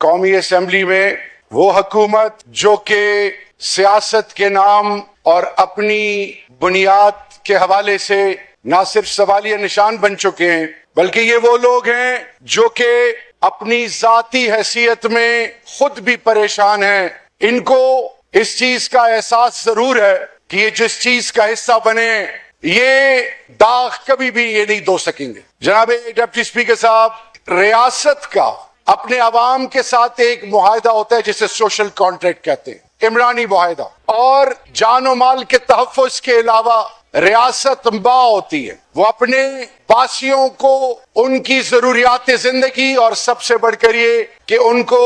قومی اسمبلی میں وہ حکومت جو کہ سیاست کے نام اور اپنی بنیاد کے حوالے سے نہ صرف سوالیہ نشان بن چکے ہیں بلکہ یہ وہ لوگ ہیں جو کہ اپنی ذاتی حیثیت میں خود بھی پریشان ہیں. ان کو اس چیز کا احساس ضرور ہے کہ یہ جس چیز کا حصہ بنے یہ داغ کبھی بھی یہ نہیں دھو سکیں گے. جناب ڈپٹی اسپیکر صاحب، ریاست کا اپنے عوام کے ساتھ ایک معاہدہ ہوتا ہے جسے سوشل کانٹریکٹ کہتے ہیں، عمرانی معاہدہ، اور جان و مال کے تحفظ کے علاوہ ریاست ماں ہوتی ہے. وہ اپنے باسیوں کو ان کی ضروریات زندگی اور سب سے بڑھ کر یہ کہ ان کو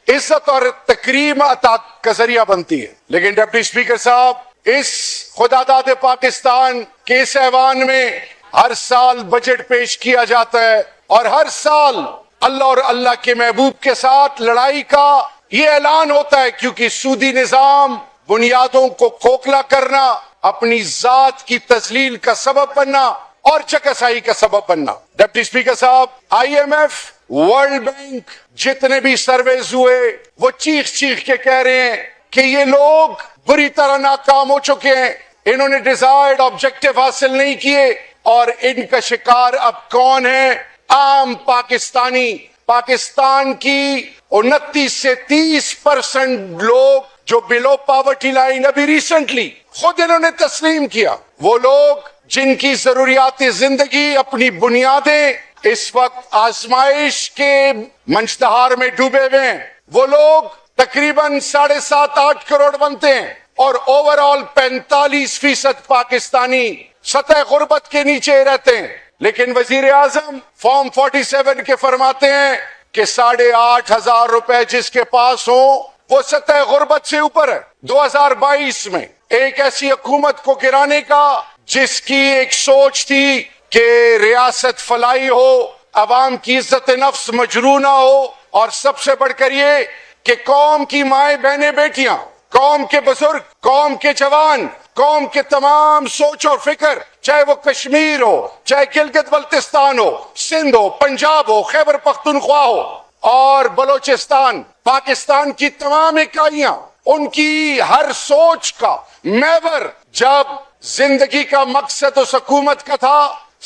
عزت اور تکریم عطا کا ذریعہ بنتی ہے. لیکن ڈپٹی اسپیکر صاحب، اس خداداد پاکستان کے اس ایوان میں ہر سال بجٹ پیش کیا جاتا ہے اور ہر سال اللہ اور اللہ کے محبوب کے ساتھ لڑائی کا یہ اعلان ہوتا ہے، کیونکہ سودی نظام بنیادوں کو کھوکھلا کرنا، اپنی ذات کی تذلیل کا سبب بننا اور چکسائی کا سبب بننا. ڈپٹی اسپیکر صاحب، I M F, world bank, جتنے بھی سرویز ہوئے وہ چیخ چیخ کے کہہ رہے ہیں کہ یہ لوگ بری طرح ناکام ہو چکے ہیں، انہوں نے ڈیزائرڈ آبجیکٹو حاصل نہیں کیے، اور ان کا شکار اب کون ہے؟ عام پاکستانی. پاکستان کی 29 سے 30% لوگ جو بلو پاورٹی لائن ابھی ریسنٹلی خود انہوں نے تسلیم کیا، وہ لوگ جن کی ضروریات زندگی، اپنی بنیادیں اس وقت آزمائش کے منشتہار میں ڈوبے ہوئے ہیں، وہ لوگ تقریباً 7.5-8 کروڑ بنتے ہیں، اور اوور آل 45% پاکستانی سطح غربت کے نیچے رہتے ہیں. لیکن وزیر اعظم فارم 47 کے فرماتے ہیں کہ 8,500 روپے جس کے پاس ہوں وہ سطح غربت سے اوپر ہے. 2022 میں ایک ایسی حکومت کو گرانے کا جس کی ایک سوچ تھی کہ ریاست فلاحی ہو، عوام کی عزت نفس مجروح نہ ہو، اور سب سے بڑھ کر یہ کہ قوم کی مائیں بہنیں بیٹیاں، قوم کے بزرگ، قوم کے جوان، قوم کے تمام سوچ اور فکر، چاہے وہ کشمیر ہو، چاہے گلگت بلتستان ہو، سندھ ہو، پنجاب ہو، خیبر پختونخوا ہو اور بلوچستان، پاکستان کی تمام اکائیاں، ان کی ہر سوچ کا محور جب زندگی کا مقصد اس حکومت کا تھا،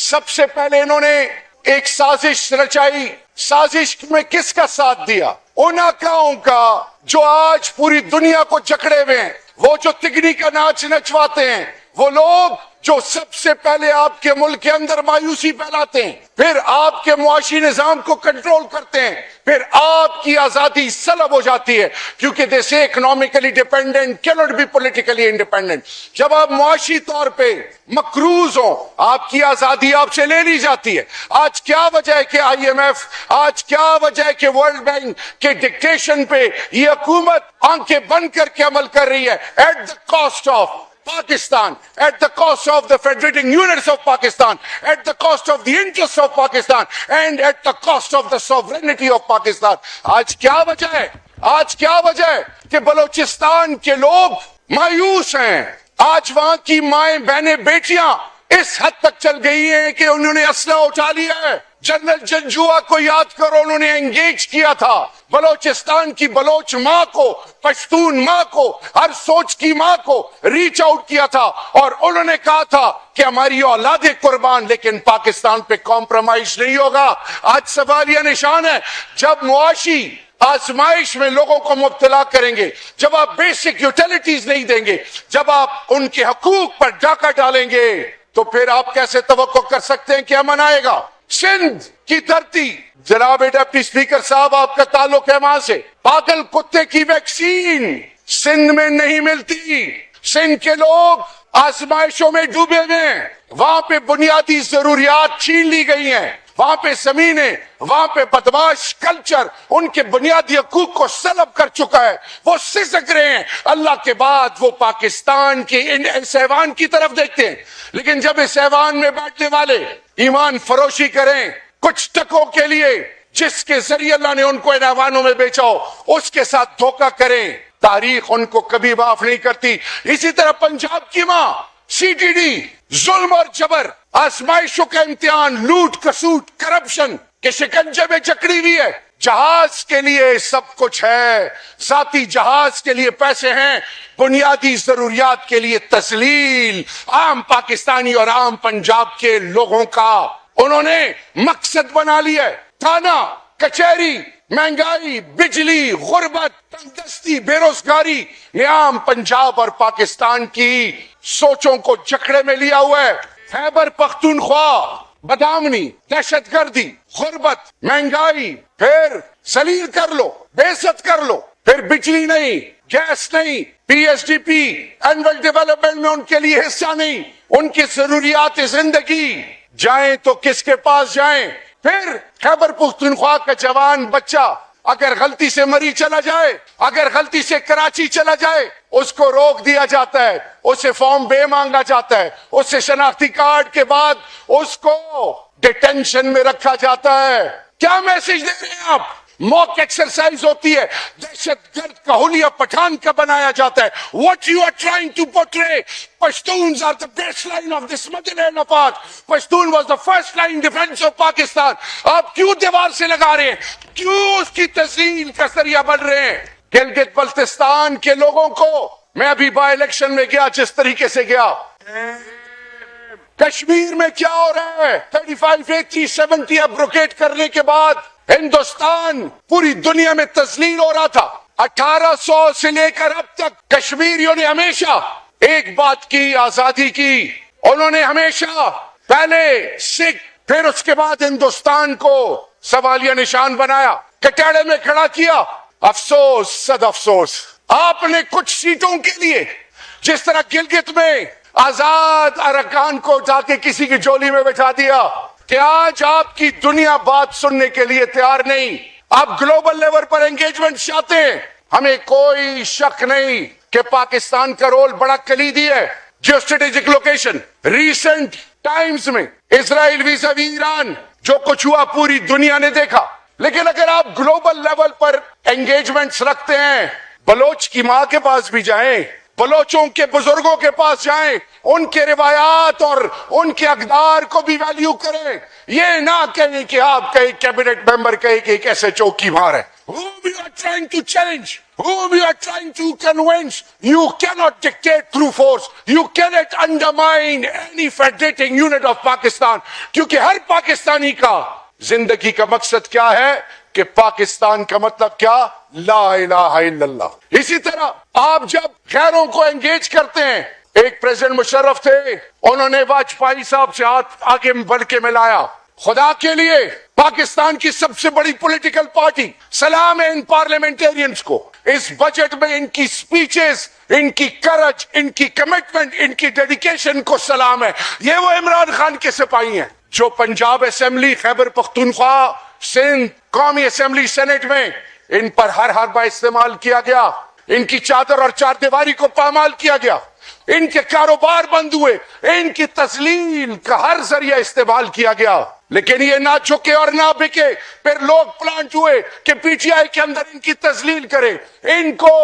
سب سے پہلے انہوں نے ایک سازش رچائی. سازش میں کس کا ساتھ دیا؟ ان آقاؤں کا جو آج پوری دنیا کو جکڑے ہوئے ہیں، وہ جو تگنی کا ناچ نچواتے ہیں، وہ لوگ جو سب سے پہلے آپ کے ملک کے اندر مایوسی پھیلاتے ہیں، پھر آپ کے معاشی نظام کو کنٹرول کرتے ہیں، پھر آپ کی آزادی سلب ہو جاتی ہے، کیونکہ they say economically dependent can't be politically independent. جب آپ معاشی طور پہ مقروض ہوں، آپ کی آزادی آپ سے لے لی جاتی ہے. آج کیا وجہ ہے کہ آئی ایم ایف، آج کیا وجہ ہے کہ ورلڈ بینک کے ڈکٹیشن پہ یہ حکومت آنکھیں بند کر کے عمل کر رہی ہے، at the cost of Pakistan, at the cost of the federating units of Pakistan, at the cost of the interests of Pakistan, and at the cost of the sovereignty of Pakistan. آج کیا وجہ ہے؟ آج کیا وجہ ہے کہ بلوچستان کے لوگ مایوس ہیں؟ آج وہاں کی مائیں بہنیں بیٹیاں اس حد تک چل گئی ہیں کہ انہوں نے اسلحہ اٹھا لیا ہے. جنرل جنجوا کو یاد کرو، انہوں نے انگیج کیا تھا بلوچستان کی بلوچ ماں کو، پشتون ماں کو، ہر سوچ کی ماں کو ریچ آؤٹ کیا تھا، اور انہوں نے کہا تھا کہ ہماری اولاد قربان، لیکن پاکستان پہ کمپرومائز نہیں ہوگا. آج سوال یہ نشان ہے، جب معاشی آزمائش میں لوگوں کو مبتلا کریں گے، جب آپ بیسک یوٹیلیٹیز نہیں دیں گے، جب آپ ان کے حقوق پر ڈاکہ ڈالیں گے، تو پھر آپ کیسے توقع کر سکتے ہیں کہ امن آئے گا؟ سندھ کی دھرتی، جناب ڈپٹی اسپیکر صاحب، آپ کا تعلق ہے وہاں سے. پاگل کتے کی ویکسین سندھ میں نہیں ملتی. سندھ کے لوگ آزمائشوں میں ڈوبے ہوئے ہیں، وہاں پہ بنیادی ضروریات چھین لی گئی ہیں، وہاں پہ زمینیں، وہاں پہ بدماش کلچر ان کے بنیادی حقوق کو سلب کر چکا ہے. وہ سسک رہے ہیں، اللہ کے بعد وہ پاکستان کے اس ایوان کی طرف دیکھتے ہیں. لیکن جب اس ایوان میں بیٹھنے والے ایمان فروشی کریں کچھ ٹکوں کے لیے، جس کے ذریعے اللہ نے ان کو ان ایوانوں میں بیچا ہو، اس کے ساتھ دھوکہ کریں، تاریخ ان کو کبھی معاف نہیں کرتی. اسی طرح پنجاب کی ماں سی ٹی ڈی، ظلم اور جبر، آزمائشوں کا امتحان، لوٹ کسوٹ، کرپشن، کہ شکنجے میں جکڑی ہوئی ہے. جہاز کے لیے سب کچھ ہے, ذاتی جہاز کے لیے پیسے ہیں, بنیادی ضروریات کے لیے تذلیل عام پاکستانی اور عام پنجاب کے لوگوں کا انہوں نے مقصد بنا لیا ہے. تھانہ, کچہری, مہنگائی, بجلی, غربت, تنگدستی, بے روزگاری نے عام پنجاب اور پاکستان کی سوچوں کو جکڑے میں لیا ہوا ہے. خیبر پختونخوا, بدامنی, دہشت گردی, غربت, مہنگائی, پھر ذلیل کر لو, بے عزت کر لو, پھر بجلی نہیں, گیس نہیں, P S D P, annual development میں ان کے لیے حصہ نہیں, ان کی ضروریات زندگی. جائیں تو کس کے پاس جائیں؟ پھر خیبر پختونخوا کا جوان بچہ اگر غلطی سے مری چلا جائے, اگر غلطی سے کراچی چلا جائے, اس کو روک دیا جاتا ہے, اسے فارم بے مانگا جاتا ہے, اس سے شناختی کارڈ کے بعد اس کو ڈیٹینشن میں رکھا جاتا ہے. کیا میسج دے رہے ہیں آپ؟ موک ایکسرسائز ہوتی ہے, دہشت گرد کا حلیہ پٹھان کا بنایا جاتا ہے. What you are trying to portray, Pashtuns are the baseline of this motherland of ours. Pashtun was the first line defense of Pakistan. آپ کیوں دیوار سے لگا رہے ہیں؟ کیوں اس کی تذلیل کا ذریعہ بن رہے ہیں؟ گلگت بلتستان کے لوگوں کو میں ابھی بائی الیکشن میں گیا, جس طریقے سے گیا, کشمیر میں کیا ہو رہا ہے؟ 35, 80, 70 ابروکیٹ کرنے کے بعد ہندوستان پوری دنیا میں تذلیل ہو رہا تھا. 1800 سے لے کر اب تک کشمیریوں نے ہمیشہ ایک بات کی, آزادی کی. انہوں نے ہمیشہ پہلے سکھ, پھر اس کے بعد ہندوستان کو سوالیہ نشان بنایا, کٹہرے میں کھڑا کیا. افسوس, صد افسوس, آپ نے کچھ سیٹوں کے لیے جس طرح گلگت میں آزاد ارکان کو جا کے کسی کی جولی میں بٹھا دیا کہ آج آپ کی دنیا بات سننے کے لیے تیار نہیں. آپ گلوبل لیول پر انگیجمنٹ چاہتے ہیں. ہمیں کوئی شک نہیں کہ پاکستان کا رول بڑا کلیدی ہے. Geo strategic location, recent times میں اسرائیل ویزاوی ایران جو کچھ ہوا پوری دنیا نے دیکھا. لیکن اگر آپ گلوبل لیول پر انگیجمنٹس رکھتے ہیں, بلوچ کی ماں کے پاس بھی جائیں, بلوچوں کے بزرگوں کے پاس جائیں, ان کے روایات اور ان کے اقدار کو بھی ویلیو کریں. یہ نہ کہیں کہ آپ کہیں کیبنٹ ممبر کہیں کہ ایک ایسے چوکی مار ہے. Whom you are trying to challenge, whom you are trying to convince, you cannot dictate through force. You cannot undermine any federating unit of Pakistan. کیونکہ ہر پاکستانی کا زندگی کا مقصد کیا ہے کہ پاکستان کا مطلب کیا؟ لا الہ الا اللہ. اسی طرح آپ جب غیروں کو انگیج کرتے ہیں, ایک پریزیڈنٹ مشرف تھے, انہوں نے واجپئی صاحب سے ہاتھ آگے بڑھ کے ملایا. خدا کے لیے پاکستان کی سب سے بڑی پولیٹیکل پارٹی, سلام ہے ان پارلیمنٹیرینز کو. اس بجٹ میں ان کی سپیچز, ان کی کرج, ان کی کمٹمنٹ, ان کی ڈیڈیکیشن کو سلام ہے. یہ وہ عمران خان کے سپاہی ہیں جو پنجاب اسمبلی, خیبر پختونخوا, سندھ قومی اسمبلی, سینٹ میں ان پر ہر حربہ استعمال کیا گیا. ان کی چادر اور چار دیواری کو پامال کیا گیا. ان کے کاروبار بند ہوئے, ان کی تذلیل کا ہر ذریعہ استعمال کیا گیا. لیکن یہ نہ جھکے اور نہ بکے. پھر لوگ پلانٹ ہوئے کہ پی ٹی آئی کے اندر ان کی تذلیل کرے, ان کو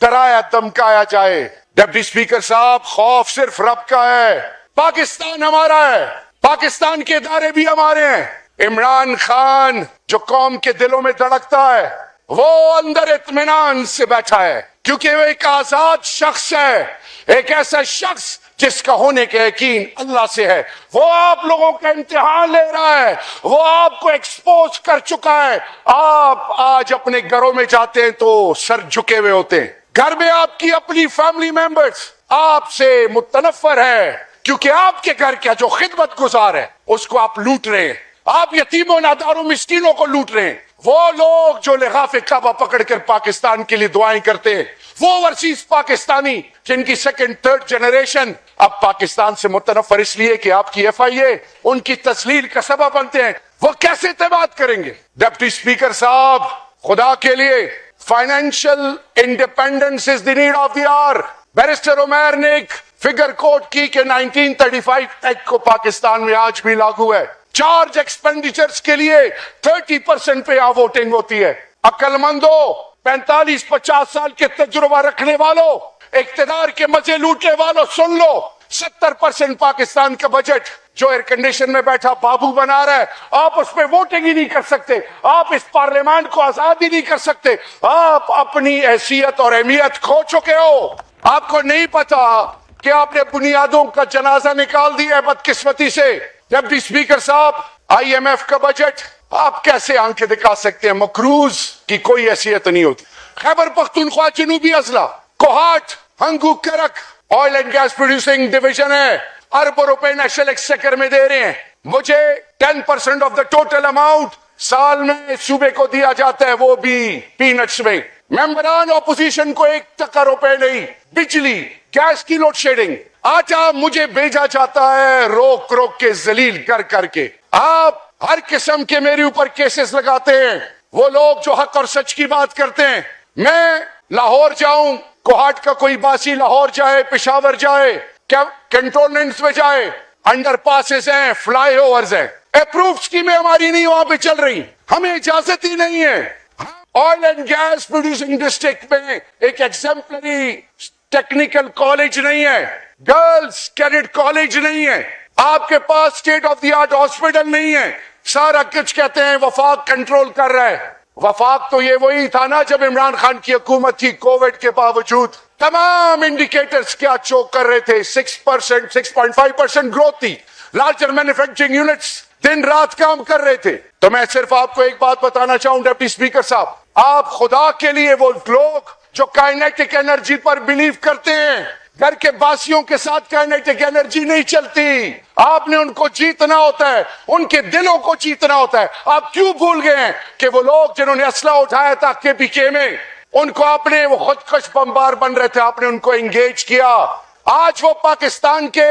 ڈرایا دمکایا جائے. ڈپٹی اسپیکر صاحب, خوف صرف رب کا ہے. پاکستان ہمارا ہے, پاکستان کے ادارے بھی ہمارے ہیں. عمران خان جو قوم کے دلوں میں دھڑکتا ہے, وہ اندر اطمینان سے بیٹھا ہے, کیونکہ وہ ایک آزاد شخص ہے, ایک ایسا شخص جس کا ہونے کا یقین اللہ سے ہے. وہ آپ لوگوں کا امتحان لے رہا ہے, وہ آپ کو ایکسپوز کر چکا ہے. آپ آج اپنے گھروں میں جاتے ہیں تو سر جھکے ہوئے ہوتے ہیں. گھر میں آپ کی اپنی فیملی ممبرز آپ سے متنفر ہے, کیونکہ آپ کے گھر کا جو خدمت گزار ہے اس کو آپ لوٹ رہے ہیں. آپ یتیموں, ناداروں, مسکینوں کو لوٹ رہے ہیں. وہ لوگ جو لغاف کعبہ پکڑ کر پاکستان کے لیے دعائیں کرتے ہیں, وہ اوورسیز پاکستانی جن کی سیکنڈ تھرڈ جنریشن اب پاکستان سے متنفر اس لیے کہ آپ کی ایف آئی اے ان کی تذلیل کا سبب بنتے ہیں, وہ کیسے اعتماد کریں گے؟ ڈپٹی اسپیکر صاحب, خدا کے لیے financial independence is the need of the hour. Barrister Umair نے ایک فگر کوٹ کی کہ 1935 ایکٹ کو پاکستان میں آج بھی لاگو ہے. چارج ایکسپینڈیچرز کے لیے 30% پہ یہاں ووٹنگ ہوتی ہے. عقل مندو, 45-50 سال کے تجربہ رکھنے والوں, اقتدار کے مزے لوٹنے والوں, سن لو, 70% پاکستان کا بجٹ جو ایئر کنڈیشن میں بیٹھا بابو بنا رہا ہے، آپ اس پہ ووٹنگ ہی نہیں کر سکتے، آپ اس پارلیمنٹ کو آزاد ہی نہیں کر سکتے، آپ اپنی حیثیت اور اہمیت کھو چکے ہو۔ آپ کو نہیں پتا کہ آپ نے بنیادوں کا جنازہ نکال دیا ہے بدقسمتی سے۔ ڈپٹی اسپیکر صاحب، آئی ایم ایف کا بجٹ آپ کیسے آنکھیں دکھا سکتے ہیں؟ مقروض کی کوئی حیثیت نہیں ہوتی۔ خیبر پختونخوا جنوبی اضلاع Kohat Hangu Karak oil and gas producing division ہے، اربوں روپے نیشنل ایکسچیکر میں دے رہے ہیں، مجھے 10% آف دا ٹوٹل اماؤنٹ سال میں صوبے کو دیا جاتا ہے، وہ بھی پینٹس میں۔ ممبران اپوزیشن کو 1 ٹکا روپے نہیں، بجلی گیس کی لوڈ شیڈنگ، آٹا مجھے بھیجا جاتا ہے روک روک کے ذلیل کر کر کے۔ آپ ہر قسم کے میرے اوپر کیسز لگاتے ہیں، وہ لوگ جو حق اور سچ کی بات کرتے ہیں۔ میں لاہور جاؤں، کوہاٹ کا کوئی باسی لاہور جائے، پشاور جائے، کنٹونمنٹس میں جائے، انڈر پاسز ہیں، فلائی اوورز ہیں، اپروو اسکیمیں ہماری نہیں وہاں پہ چل رہی، ہمیں اجازت ہی نہیں ہے۔ Oil and gas producing district میں ایک ایگزمپلری ٹیکنیکل کالج نہیں ہے، گرلز کیڈٹ کالج نہیں ہے، آپ کے پاس state of the art hospital نہیں ہے، سارا کچھ کہتے ہیں وفاق کنٹرول کر رہا ہے۔ وفاق تو یہ وہی تھا نا جب عمران خان کی حکومت تھی، کووڈ کے باوجود تمام انڈیکیٹرز کیا چوک کر رہے تھے، 6%، 6.5% گروتھ تھی، لارجر مینوفیکچرنگ یونٹس دن رات کام کر رہے تھے۔ تو میں صرف آپ کو ایک بات بتانا چاہوں ڈپٹی اسپیکر صاحب، آپ خدا کے لیے وہ لوگ جو کائنیٹک انرجی پر بلیو کرتے ہیں، گھر کے باسیوں کے ساتھ کائنیٹک انرجی نہیں چلتی، آپ نے ان کو جیتنا ہوتا ہے، ان کے دلوں کو جیتنا ہوتا ہے۔ آپ کیوں بھول گئے ہیں کہ وہ لوگ جنہوں نے اسلحہ اٹھایا تھا KPK میں، ان کو آپ نے، وہ خودکش بمبار بن رہے تھے، آپ نے ان کو انگیج کیا۔ آج وہ پاکستان کے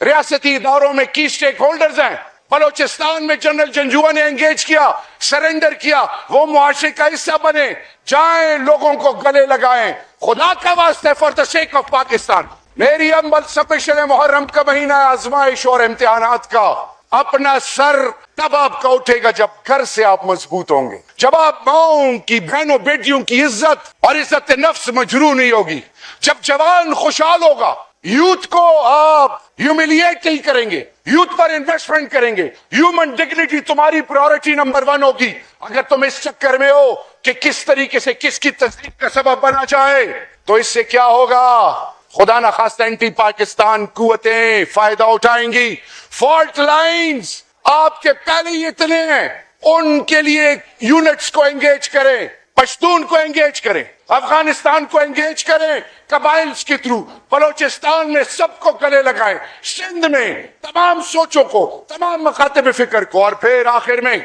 ریاستی اداروں میں کی سٹیک ہولڈرز ہیں۔ بلوچستان میں جنرل جنجوعہ نے انگیج کیا، سرنڈر کیا، وہ معاشرے کا حصہ بنے، جائیں لوگوں کو گلے لگائیں، خدا کا واسطے for the sake of Pakistan. میری عمل سپیشل محرم کا مہینہ ہے، آزمائش اور امتحانات کا، اپنا سر تب آپ کا اٹھے گا جب گھر سے آپ مضبوط ہوں گے، جب آپ ماؤں کی، بہنوں بیٹیوں کی عزت اور عزت نفس مجروح نہیں ہوگی، جب جوان خوشحال ہوگا، یوتھ کو آپ ہیوملیٹ نہیں کریں گے، یوتھ پر انویسٹمنٹ کریں گے، ہیومن ڈگنیٹی تمہاری پرائورٹی نمبر 1 ہوگی۔ اگر تم اس چکر میں ہو کہ کس طریقے سے کس کی تصدیق کا سبب بنا جائے، تو اس سے کیا ہوگا؟ خدا نہ خواستہ اینٹی پاکستان قوتیں فائدہ اٹھائیں گی۔ فالٹ لائنز آپ کے پہلے ہی اتنے ہیں، ان کے لیے یونٹس کو انگیج کریں، پشتون کو انگیج کریں، افغانستان کو انگیج کریں، قبائلز کے تھرو، بلوچستان میں سب کو گلے لگائیں، سندھ میں تمام سوچوں کو، تمام مکاتب فکر کو، اور پھر آخر میں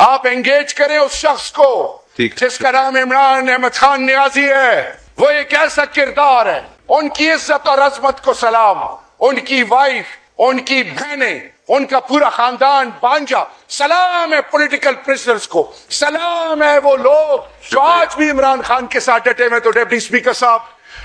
آپ انگیج کریں اس شخص کو جس کا نام عمران احمد خان نیازی ہے۔ وہ ایک ایسا کردار ہے، ان کی عزت اور عظمت کو سلام، ان کی وائف، ان کی بہنیں، ان کا پورا خاندان، بانجا، سلام ہے پولیٹیکل پرزنرز کو، سلام ہے وہ لوگ جو آج بھی عمران خان کے ساتھ ڈٹے ہوئے۔ تو ڈپٹی اسپیکر صاحب،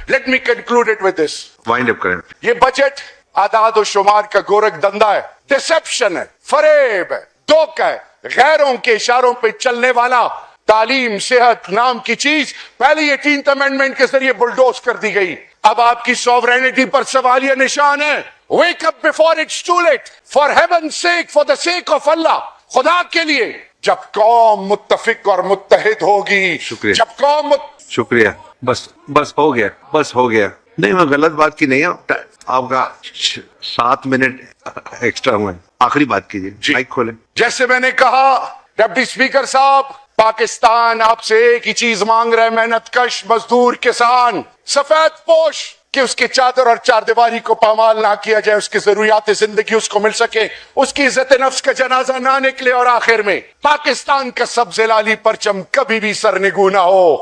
let me conclude it with this, wind up کریں۔ یہ بجٹ اعداد و شمار کا گورکھ دھندا ہے، ڈسپشن ہے، فریب ہے، دھوکہ ہے، غیروں کے اشاروں پہ چلنے والا۔ تعلیم، صحت نام کی چیز پہلے 18th امینڈمنٹ کے ذریعے بلڈوز کر دی گئی، اب آپ کی سوورینٹی پر سوالیہ نشان ہے۔ Wake up before it's too late. For heaven's sake, for the sake of Allah. خدا کے لیے جب قوم متفق اور متحد ہوگی، شکریہ، جب قوم شکریہ، بس ہو گیا نہیں، میں غلط بات کی نہیں ہوں، آپ کا 7 منٹ ایکسٹرا ہوئے، آخری بات کیجیے، مائک کھولیں۔ جیسے میں نے کہا ڈپٹی اسپیکر صاحب، پاکستان آپ سے ایک ہی چیز مانگ رہا ہے، محنت کش مزدور کسان سفید پوش، کہ اس کے چادر اور چار دیواری کو پامال نہ کیا جائے، اس کی ضروریات زندگی اس کو مل سکے، اس کی عزت نفس کا جنازہ نہ نکلے، اور آخر میں پاکستان کا سبز لالی پرچم کبھی بھی سرنگو نہ ہو۔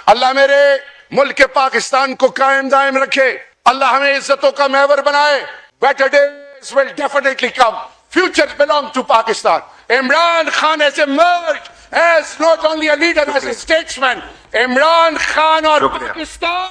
اللہ میرے ملک پاکستان کو قائم دائم رکھے، اللہ ہمیں عزتوں کا محور بنائے۔ Better days will definitely come. Future belong to Pakistan. Imran Khan has emerged as not only a leader, as a statesman. Imran Khan اور پاکستان